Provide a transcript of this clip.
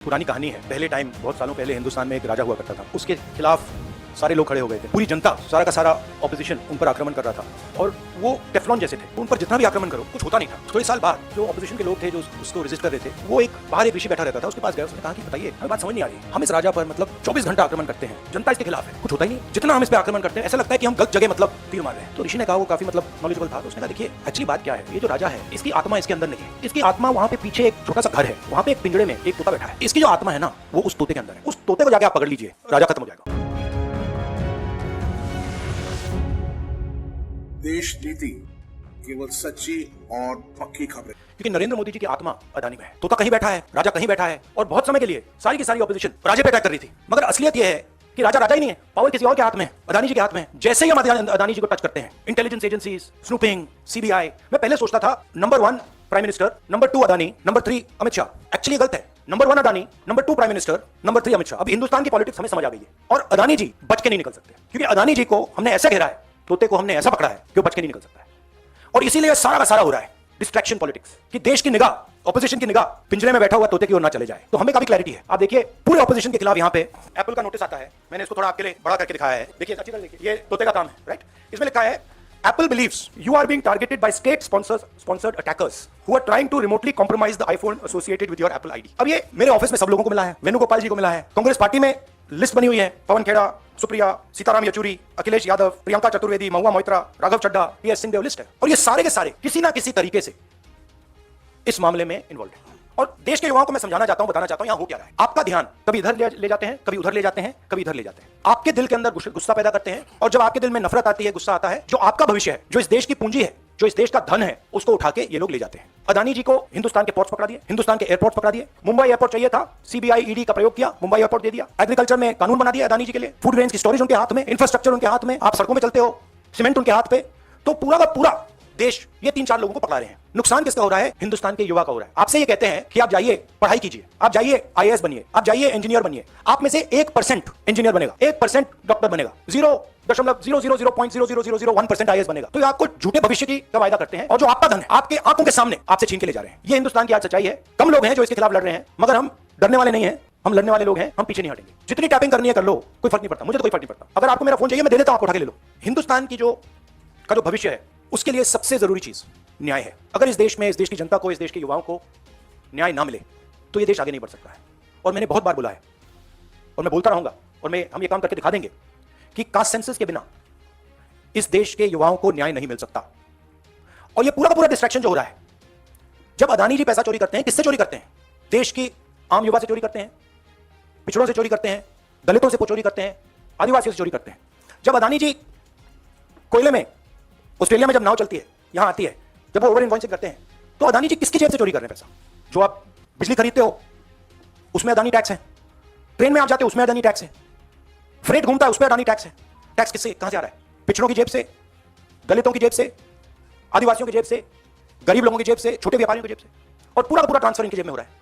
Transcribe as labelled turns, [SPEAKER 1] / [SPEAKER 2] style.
[SPEAKER 1] पुरानी कहानी है। पहले टाइम बहुत सालों पहले हिंदुस्तान में एक राजा हुआ करता था। उसके खिलाफ सारे लोग खड़े हो गए थे। पूरी जनता, सारा का सारा ऑपोजिशन उन पर आक्रमण कर रहा था और वो टेफ्लॉन जैसे थे। उन पर जितना भी आक्रमण करो कुछ होता नहीं था। थोड़े साल बाद जो ऑपोजिशन के लोग थे जो उसको रेजिस्ट कर रहे थे, वो एक बाहर एक ऋषि बैठा रहता था, उसके पास गया। उसने कहा कि बताइए, हमें बात समझ नहीं आ रही। हम इस राजा पर मतलब 24 घंटा आक्रमण करते हैं, जनता इसके खिलाफ है, कुछ होता ही नहीं। जितना हम इस पर आक्रमण करते हैं ऐसा लगता है कि हम गलत जगह मतलब तीर मार रहे हैं। तो ऋषि ने कहा, वो काफी मतलब नॉलेजेबल था, तो उसने कहा देखिए एक्चुअली बात क्या है, ये जो राजा है इसकी आत्मा इसके अंदर नहीं है। इसकी आत्मा वहाँ पे पीछे एक छोटा सा घर है, वहाँ पे एक पिंजरे में एक तोता बैठा है। इसकी जो आत्मा है ना, वो उस तोते के अंदर है। उस तोते को जाके आप पकड़ लीजिए, राजा खत्म हो जाएगा।
[SPEAKER 2] देश नीति केवल सच्ची और पक्की खबरें।
[SPEAKER 1] क्योंकि नरेंद्र मोदी जी की आत्मा अदानी में है, तोता कहीं बैठा है, राजा कहीं बैठा है, और बहुत समय के लिए सारी की सारी ऑपोजिशन राजे पे अटैक कर रही थी। मगर असलियत यह है कि राजा राजा ही नहीं है, पावर किसी और के हाथ में है, अदानी जी के हाथ में है। जैसे ही हम अदानी जी को टच करते हैं, इंटेलिजेंस एजेंसीज, स्नूपिंग, सीबीआई, मैं पहले सोचता था number 1 prime minister, number 2 Adani, number 3 Amit Shah. Actually गलत है, number 1 Adani, number 2 prime minister, number 3 Amit Shah. अब हिंदुस्तान की पॉलिटिक्स हमें समझ आ गई है और अदानी जी बच के नहीं निकल सकते, क्योंकि अदानी जी को हमने ऐसा घेरा है, तोते को हमने ऐसा पकड़ा है कि वो बच के नहीं निकल सकता है। और इसीलिए सारा का सारा हो रहा है डिस्ट्रैक्शन पॉलिटिक्स, कि देश की निगाह, ऑपोजिशन की निगाह पिंजरे में बैठा हुआ तोते की ओर ना चले जाए। तो हमें काफी क्लैरिटी है। आप देखिए पूरे ऑपोजिशन के खिलाफ यहाँ पे एप्पल का नोटिस आता है। मैंने इसको थोड़ा आपके लिए बड़ा करके दिखाया है, देखिए अच्छी तरह देखिए, ये तोते का काम है, राइट। इसमें लिखा है, Apple believes you are being targeted by sponsored attackers who are trying to remotely compromise the iPhone associated with your Apple ID। अब ये मेरे ऑफिस में सब लोगों को मिला है, वेणुगोपाल जी को मिला है, कांग्रेस पार्टी में लिस्ट बनी हुई है, पवन खेड़ा, सुप्रिया, सीताराम येचुरी, अखिलेश यादव, प्रियंका चतुर्वेदी, महुआ मोइत्रा, राघव चड्ढा, टी.एस. सिंहदेव लिस्ट है। और ये सारे के सारे किसी ना किसी तरीके से इस मामले में इन्वॉल्व है। और देश के युवाओं को मैं समझाना चाहता हूं, बताना चाहता हूं यहां हो क्या रहा है। आपका ध्यान कभी इधर ले जाते हैं, कभी उधर ले जाते हैं, कभी इधर ले जाते हैं। आपके दिल के अंदर गुस्सा पैदा करते हैं, और जब आपके दिल में नफरत आती है, गुस्सा आता है, जो आपका भविष्य है, जो इस देश की पूंजी है, जो इस देश का धन है, उसको उठा के ये लोग ले जाते हैं। अदानी जी को हिंदुस्तान के पोर्ट्स पकड़ा दिए, हिंदुस्तान के एयरपोर्ट पकड़ा दिए। मुंबई एयरपोर्ट चाहिए था, सीबीआई ईडी का प्रयोग किया, मुंबई एयरपोर्ट दे दिया। एग्रीकल्चर में कानून बना दिया अदानी जी के लिए, फूड ग्रेन्स की स्टोरेज उनके हाथ में, इंफ्रास्ट्रक्चर उनके हाथ में, आप सड़कों में चलते हो, सीमेंट उनके हाथ पे। तो पूरा का पूरा देश ये 3-4 लोगों को पकड़ा रहे हैं। नुकसान किसका हो रहा है? हिंदुस्तान के युवा का हो रहा है। आपसे ये कहते हैं कि आप जाइए पढ़ाई कीजिए, आप जाइए आईएएस बनिए, आप जाइए इंजीनियर बनिए। आप में से 1% इंजीनियर बनेगा, 1% डॉक्टर बनेगा, 0.0000001% आईएएस बनेगा। तो ये आपको झूठे भविष्य की वायदा करते हैं, और जो आपका धन है आपके आंखों के सामने आपसे छीन के ले जा रहे हैं। ये हिंदुस्तान की आज सच्चाई है। कम लोग हैं जो इसके खिलाफ लड़ रहे हैं, मगर हम डरने वाले नहीं हैं, हम लड़ने वाले लोग हैं। हम पीछे नहीं हटेंगे। जितनी टैपिंग करनी है कर लो, कोई फर्क नहीं पड़ता, मुझे तो कोई फर्क नहीं पड़ता। अगर आपको मेरा फोन चाहिए मैं दे देता हूं, आपको उठा के ले लो। हिंदुस्तान की जो भविष्य है उसके लिए सबसे जरूरी चीज न्याय है। अगर इस देश में, इस देश की जनता को, इस देश के युवाओं को न्याय ना मिले तो ये देश आगे नहीं बढ़ सकता है। और मैंने बहुत बार बोला है और मैं बोलता रहूंगा, और हम ये काम करके दिखा देंगे कि कास्ट सेंसस के बिना इस देश के युवाओं को न्याय नहीं मिल सकता। और ये पूरा का पूरा डिस्ट्रैक्शन जो हो रहा है, जब अदानी जी पैसा चोरी करते हैं, किससे चोरी करते हैं? देश की आम युवा से चोरी करते हैं, पिछड़ों से चोरी करते हैं, दलितों से चोरी करते हैं, आदिवासियों से चोरी करते हैं। जब अदानी जी कोयले में ऑस्ट्रेलिया में जब नाव चलती है, यहां आती है, जब वो ओवर इन्वॉइसिंग करते हैं, तो अदानी जी किसकी जेब से चोरी कर रहे हैं पैसा? जो आप बिजली खरीदते हो उसमें अदानी टैक्स है, ट्रेन में आप जाते हो उसमें अदानी टैक्स है, फ्रेट घूमता है उसमें अदानी टैक्स है। टैक्स किससे, कहां से आ रहा है? पिछड़ों की जेब से, दलितों की जेब से, आदिवासियों की जेब से, गरीब लोगों की जेब से, छोटे व्यापारियों की जेब से, और पूरा का पूरा ट्रांसफर इनकी जेब में हो रहा है।